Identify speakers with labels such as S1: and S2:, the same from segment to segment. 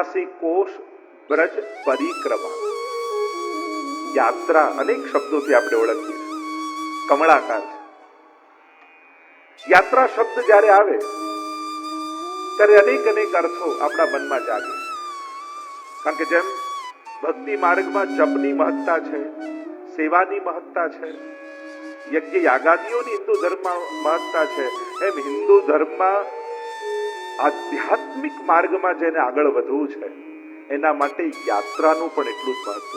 S1: ચોર્યાસી કોષ બ્રજ પરિક્રમા. યાત્રા અનેક શબ્દોથી આપણે ઓળખીએ. કમળાકાર છે. યાત્રા શબ્દ જ્યારે આવે ત્યારે અનેક અર્થો આપણા મનમાં જાગે. કારણ કે જેમ ભક્તિ માર્ગમાં જપની મહત્તા છે, સેવાની મહત્તા છે, યજ્ઞ યાગાદિઓની હિન્દુ ધર્મમાં મહત્તા છે, એમ હિન્દુ ધર્મમાં આધ્યાત્મિક માર્ગમાં જેને આગળ વધવું છે એના માટે યાત્રાનું પણ એટલું જ મહત્વ.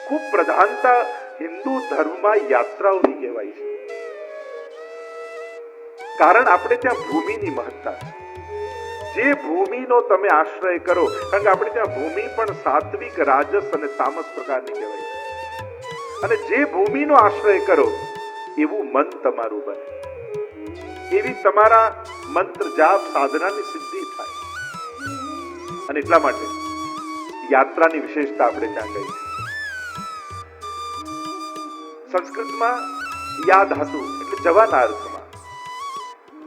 S1: ખૂબ પ્રધાનતા હિન્દુ ધર્મમાં યાત્રાઓની કહેવાય છે. કારણ આપણે ત્યાં ભૂમિની મહત્તા છે. જે ભૂમિનો તમે આશ્રય કરો, કારણ કે આપણે ત્યાં ભૂમિ પણ સાત્વિક, રાજસ અને તામસ પ્રકારની કહેવાય છે. અને જે ભૂમિનો આશ્રય કરો એવું મન તમારું બને, એવી તમારા મંત્ર જાપ સાધનાની સિદ્ધિ થાય. અને એટલા માટે યાત્રાની વિશેષતા આપણે ત્યાં કહી. સંસ્કૃતમાં યા ધાતુ એટલે જવાના અર્થમાં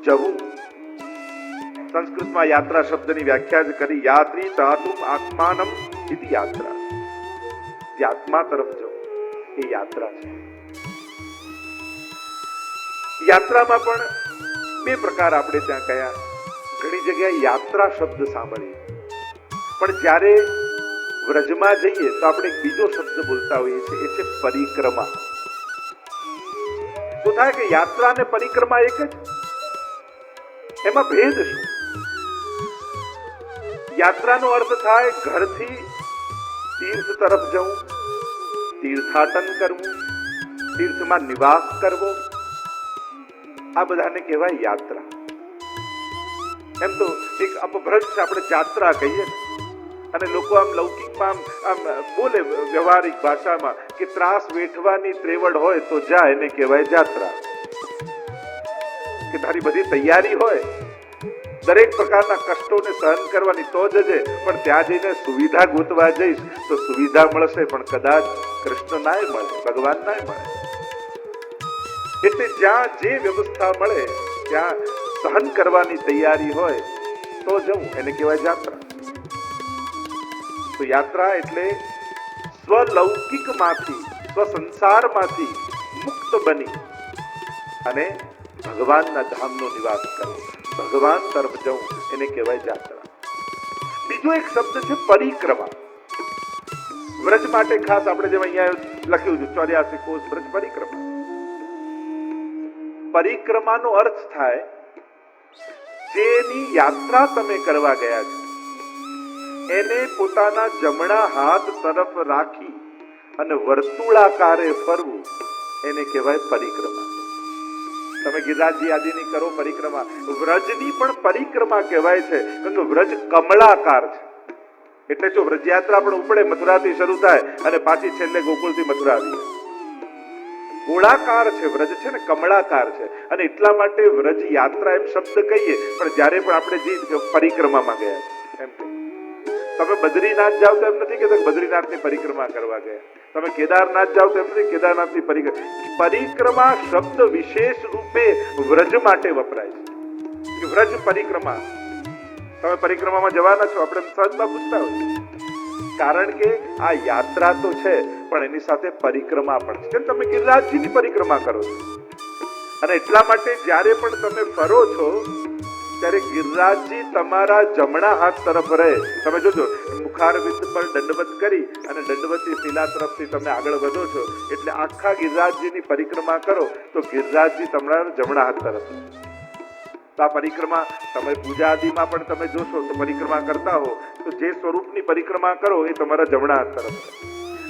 S1: જવું. સંસ્કૃતમાં યાત્રા શબ્દની વ્યાખ્યા જ કરી, યાત્રી ધાતુમ આત્માનમ ઇતિ યાત્રા. જે આત્મા તરફ જવું એ યાત્રા છે. યાત્રામાં પણ બે પ્રકાર આપણે ત્યાં કયા. ઘણી જગ્યાએ યાત્રા શબ્દ સાંભળીએ, પણ જ્યારે વ્રજમાં જઈએ તો આપણે એક બીજો શબ્દ બોલતા હોઈએ છીએ, એ છે પરિક્રમા. તો થાય કે યાત્રા અને પરિક્રમા એક જ, એમાં ભેદ શું? યાત્રાનો અર્થ થાય ઘરથી તીર્થ તરફ જવું, તીર્થાટન કરવું, તીર્થમાં નિવાસ કરવો, આ બધાને કહેવાય યાત્રા. એમ તો એક અપભ્રંશ આપણે જાત્રા કહીએ અને લોકો આમ લૌકિકમાં આમ બોલે વ્યવહારિક ભાષામાં કે ત્રાસ વેઠવાની ત્રેવડ હોય તો જા, એને કહેવાય જાત્રા. કે તારી બધી તૈયારી હોય, દરેક પ્રકારના કષ્ટોને સહન કરવાની તો જજે, પણ ત્યાં જઈને સુવિધા ગોતવા જઈશ તો સુવિધા મળશે પણ કદાચ કૃષ્ણ નાય મળે, ભગવાન નાય મળે. એટલે જ્યાં જે વ્યવસ્થા મળે ત્યાં સહન કરવાની તૈયારી હોય તો જવું, એને કહેવાય જાત્રા. તો યાત્રા એટલે સ્વલૌકિકમાંથી, સ્વસંસારમાંથી મુક્ત બની અને ભગવાનના ધામનો નિવાસ કરવો, ભગવાન તરફ જવું, એને કહેવાય જાત્રા. બીજો એક શબ્દ છે પરિક્રમા. વ્રજ માટે ખાસ આપણે જેમ અહીંયા લખ્યું છે 84 કોષ વ્રજ પરિક્રમા. પરિક્રમાનો અર્થ થાય જેની યાત્રા તમે કરવા ગયા છો એને પોતાના જમણા હાથ તરફ રાખી અને વર્તુળાકારે ફરવું, એને કહેવાય પરિક્રમા. તમે ગિરિરાજજી આદિની કરો પરિક્રમા, વ્રજની પણ પરિક્રમા કહેવાય છે, કારણ કે વ્રજ કમળાકાર છે. એટલે જો વ્રજયાત્રા પણ ઉપડે, મથુરાથી શરૂ થાય અને પાછી છેલ્લે ગોકુળથી મથુરા આવી, ગોળાકાર છે વ્રજ, છે ને કમળાકાર છે. અને એટલા માટે વ્રજ યાત્રા એમ શબ્દ કહીએ, પણ જ્યારે પણ આપણે જે પરિક્રમામાં ગયા એમ કહીએ. તમે બદ્રીનાથ જાઓ તો એમ નથી કે બદ્રીનાથની પરિક્રમા કરવા ગયા, તમે કેદારનાથ જાઓ તો એમ નથી કેદારનાથની પરિક્રમા. પરિક્રમા શબ્દ વિશેષ રૂપે વ્રજ માટે વપરાય છે. વ્રજ પરિક્રમા, તમે પરિક્રમામાં જવાના છો, આપણે સહજમાં પૂછતા હોય, કારણ કે આ યાત્રા તો છે પણ એની સાથે પરિક્રમા પણ છે. તમે ગિરિરાજજીની પરિક્રમા કરો છો અને એટલા માટે જ્યારે પણ તમે ફરો છો ત્યારે ગિરિરાજજી તમારા જમણા હાથ તરફ રહે. તમે જોજો મુખારવિંદ પર દંડવત કરી અને દંડવતી શિલા તરફથી તમે આગળ વધો છો, એટલે આખા ગિરિરાજજીની પરિક્રમા કરો તો ગિરિરાજજી તમારા જમણા હાથ તરફ. તો આ પરિક્રમા તમે પૂજા આદિમાં પણ તમે જોશો તો પરિક્રમા કરતા હો તો જે સ્વરૂપની પરિક્રમા કરો એ તમારા જમણા હાથ તરફ,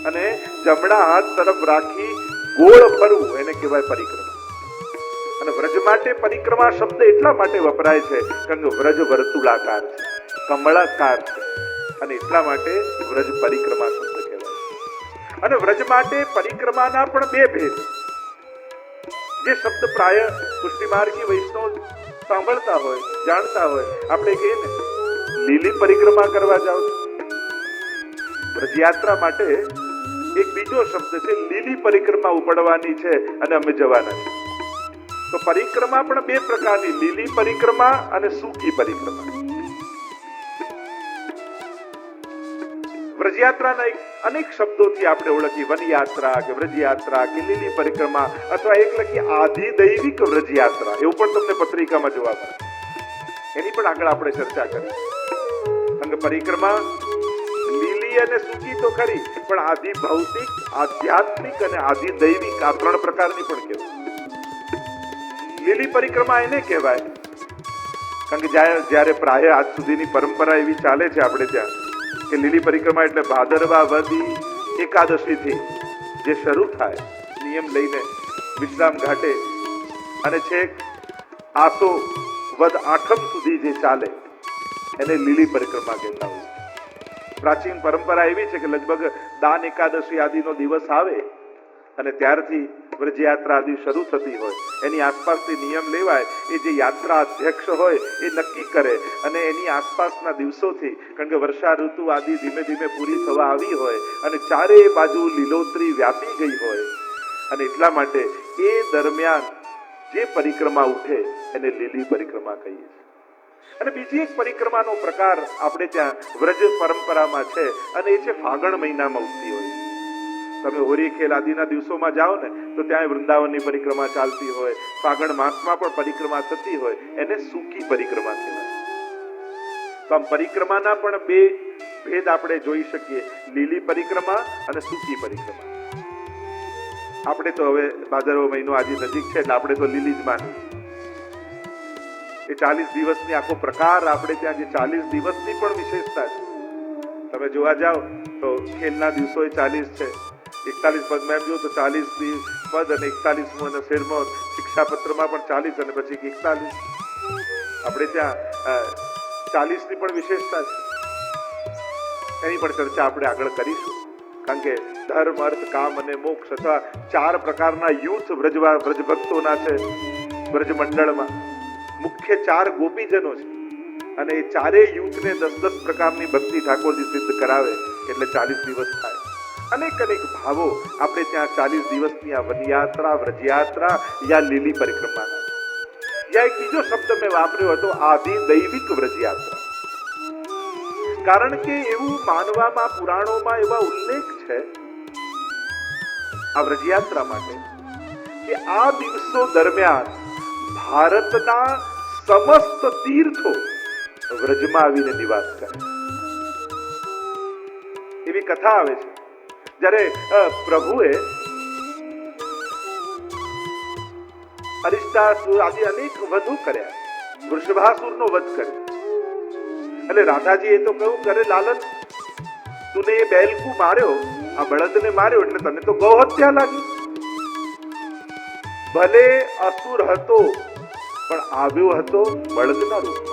S1: અને જમણા હાથ તરફ રાખી ગોળ ફરવું, એને કહેવાય પરિક્રમા. અને વ્રજ માટે પરિક્રમા શબ્દ એટલા માટે વપરાય છે કારણ કે વ્રજ વર્તુળાકાર છે, કમળાકાર છે, અને એટલા માટે વ્રજ પરિક્રમા શબ્દ કહેવાય. અને વ્રજ માટે પરિક્રમાના પણ બે ભેદ, જે શબ્દ પ્રાય પુષ્ટિમાર્ગી વૈષ્ણવ સાંભળતા હોય, જાણતા હોય. આપણે કહીએ ને લીલી પરિક્રમા કરવા જાઓ છો, વ્રજયાત્રા માટે એક બીજો શબ્દ છે લીલી પરિક્રમા ઉપડવાની છે અને અમે જવાના છે. તો પરિક્રમા પણ બે પ્રકારની, લીલી પરિક્રમા અને સૂકી પરિક્રમા. વ્રજયાત્રાના અનેક શબ્દોથી આપણે ઓળખી, વનયાત્રા કે વ્રજયાત્રા કે લીલી પરિક્રમા, અથવા એક લખી આધિદૈવિક વ્રજયાત્રા, એવું પણ તમને પત્રિકામાં જોવા મળે. એની પણ આગળ આપણે ચર્ચા કરી. અંગ પરિક્રમા લીલી અને સૂકી તો ખરી, પણ આધિ ભૌતિક, આધ્યાત્મિક અને આધિ દૈવિક, આ 3 પ્રકારની પણ કહેવાય. લીલી પરિક્રમા એને કહેવાય કારણ કે જ્યારે પ્રાય આજ સુધીની પરંપરા એવી ચાલે છે આપણે ત્યાં કે લીલી પરિક્રમા એટલે ભાદરવા વદી એકાદશીથી જે શરૂ થાય નિયમ લઈને વિશ્રામ ઘાટે અને છેક આસો વદ આઠમ સુધી જે ચાલે એને લીલી પરિક્રમા કહેતા હોય. પ્રાચીન પરંપરા એવી છે કે લગભગ દાન એકાદશી આદિનો દિવસ આવે અને ત્યારથી વ્રજયાત્રા આદિ શરૂ થતી હોય, એની આસપાસથી નિયમ લેવાય. એ જે યાત્રા અધ્યક્ષ હોય એ નક્કી કરે અને એની આસપાસના દિવસોથી, કારણ કે વર્ષા ઋતુ આદિ ધીમે ધીમે પૂરી થવા આવી હોય અને ચારે બાજુ લીલોતરી વ્યાપી ગઈ હોય અને એટલા માટે એ દરમિયાન જે પરિક્રમા ઉઠે એને લીલી પરિક્રમા કહીએ છીએ. અને બીજી એક પરિક્રમાનો પ્રકાર આપણે ત્યાં વ્રજ પરંપરામાં છે અને એ છે ફાગણ મહિનામાં ઉઠતી હોય. તમે હોરી ખેલ આદિના દિવસોમાં જાઓ ને તો ત્યાં વૃંદાવનની પરિક્રમા ચાલતી હોય, ફાગણ માસમાં પણ પરિક્રમા થતી હોય, એને સૂકી પરિક્રમા કહેવાય. તો આમ પરિક્રમાના પણ 2 ભેદ આપણે જોઈ શકીએ, લીલી પરિક્રમા અને સૂકી પરિક્રમા. આપણે તો હવે ભાદરવો મહિનો આજે નજીક છે એટલે આપણે તો લીલી જ માની. એ 40 દિવસની આખો પ્રકાર આપણે ત્યાં જે 40 દિવસની પણ વિશેષતા છે. તમે જોવા જાઓ તો ખેલના દિવસો 40 છે, 41 પદમાં એમ જો તો 40 પદ અને 41મો અને 13મો શિક્ષાપત્રમાં પણ 40 અને પછી 41. આપણે ત્યાં 40ની પણ વિશેષતા છે. એની પણ ચર્ચા આપણે આગળ કરીશું, કારણ કે ધર્મ, અર્થ, કામ અને મોક્ષ અથવા 4 પ્રકારના યુથ વ્રજભક્તોના છે વ્રજ મંડળમાં. મુખ્ય 4 ગોપીજનો છે અને એ 4 યુથને 10-10 પ્રકારની ભક્તિ ઠાકોરજી સિદ્ધ કરાવે એટલે 40 દિવસ થાય. અનેક ભાવો આપણે ત્યાં 40 દિવસની આ વનયાત્રા, વ્રજયાત્રા યા લીલી પરિક્રમાના. યા એક બીજો શબ્દ મેં વાપર્યો હતો, આદિ દૈવિક વ્રજયાત્રા. કારણ કે એવું માનવામાં, પુરાણોમાં એવા ઉલ્લેખ છે આ વ્રજયાત્રા માટે કે આ દિવસો દરમિયાન ભારતના સમસ્ત તીર્થો વ્રજમાં આવીને નિવાસ કરે. એવી કથા આવે છે જ્યારે પ્રભુએ અરિષ્ટાસુર આદિ અનેક વધુ કર્યા, વૃષભાસુરનો વધ કર્યો. એટલે રાધાજીએ તો કહ્યું કરે લાલન, તુને એ બેલકુ માર્યો, આ બળદને માર્યો એટલે તને તો ગૌ હત્યા લાગી. ભલે અસુર હતો પણ આવ્યો હતો બળદના રૂપ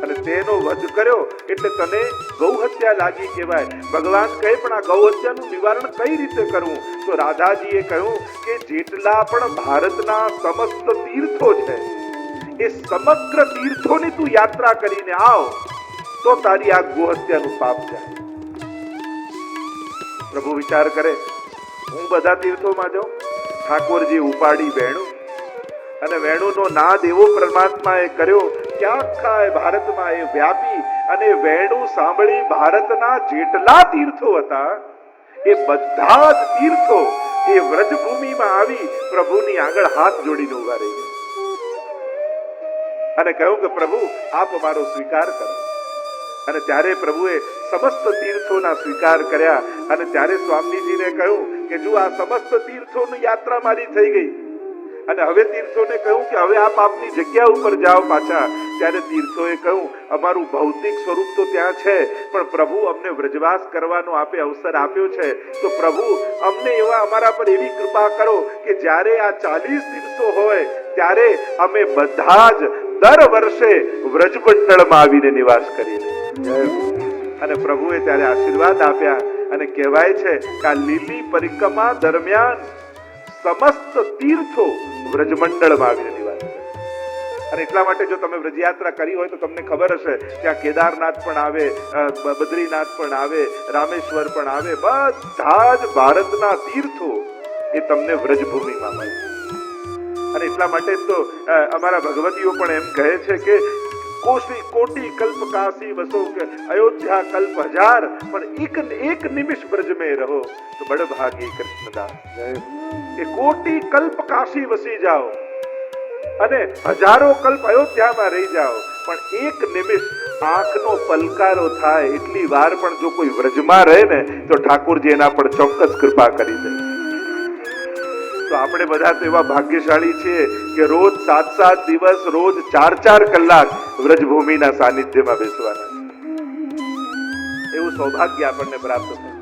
S1: અને તેનો વધ કર્યો એટલે તને ગૌ હત્યા લાગી કહેવાય. ભગવાન કહે પણ આ ગૌ હત્યાનું નિવારણ કઈ રીતે કરવું? તો રાધાજીએ કહ્યું કે જેટલા પણ ભારતના સમસ્ત તીર્થો છે એ સમગ્ર તીર્થોની તું યાત્રા કરીને આવ તો તારી આ ગૌ હત્યાનું પાપ જાય. પ્રભુ વિચાર કરે, હું બધા તીર્થોમાં જાઉં? ઠાકોરજી ઉપાડી વેણું અને વેણુનો નાદ એવો પરમાત્માએ કર્યો કે આખા ભારતમાં એ વ્યાપી અને વેણું સાંભળી ભારતના જેટલા તીર્થો હતા એ બધા જ તીર્થો એ વ્રજભૂમિમાં આવી પ્રભુની આગળ હાથ જોડીને ઉભા રહી ગયા અને કહ્યું કે પ્રભુ આપ અમારો સ્વીકાર કરો. અને ત્યારે પ્રભુએ સમસ્ત તીર્થોના સ્વીકાર કર્યા અને ત્યારે સ્વામીજીને કહ્યું કે જો આ સમસ્ત તીર્થોની યાત્રા મારી થઈ ગઈ અને હવે તીર્થોને કહ્યું કે હવે આપ આપની જગ્યા ઉપર જાઓ પાછા. ત્યારે તીર્થોએ કહ્યું અમારું ભૌતિક સ્વરૂપ તો ત્યાં છે પણ પ્રભુ અમને વ્રજવાસ કરવાનો આપે અવસર આપ્યો છે તો પ્રભુ અમને એવા અમારા પર એવી કૃપા કરો કે જ્યારે આ 40 દિવસો હોય ત્યારે અમે બધા જ દર વર્ષે વ્રજમંડળમાં આવીને નિવાસ કરીએ. અને પ્રભુએ ત્યારે આશીર્વાદ આપ્યા અને કહેવાય છે કે આ લીલી પરિક્રમા દરમિયાન સમસ્ત તીર્થો વ્રજમંડળમાં આવીને નિવાસ કરે. અને એટલા માટે જો તમે વ્રજયાત્રા કરી હોય તો તમને ખબર હશે ત્યાં કેદારનાથ પણ આવે, બદ્રીનાથ પણ આવે, રામેશ્વર પણ આવે, બધા જ ભારતના તીર્થો એ તમને વ્રજભૂમિમાં મળે. અને એટલા માટે તો અમારા ભગવતીઓ પણ એમ કહે છે કે कोटि कल्प काशी वसो के अयोध्या कल्प हजार, પણ એક નિમિષ બ્રજ में रहो तो बड़ भागी कृष्णदास। કે કોટી કલ્પ કાશી વસી જાઓ અને હજારો કલ્પ અયોધ્યામાં રહી જાઓ, પણ એક નિમિષ આંખનો પલકારો થાય એટલી વાર પણ જો કોઈ વ્રજમાં રહે ને તો ઠાકોરજી એના પર ચોક્કસ કૃપા કરી દે। તો આપણે બધા તો એવા ભાગ્યશાળી છીએ કે રોજ 7-7 દિવસ, રોજ 4-4 કલાક વ્રજભૂમિના સાનિધ્યમાં બેસવાના, એવું સૌભાગ્ય આપણને પ્રાપ્ત થાય।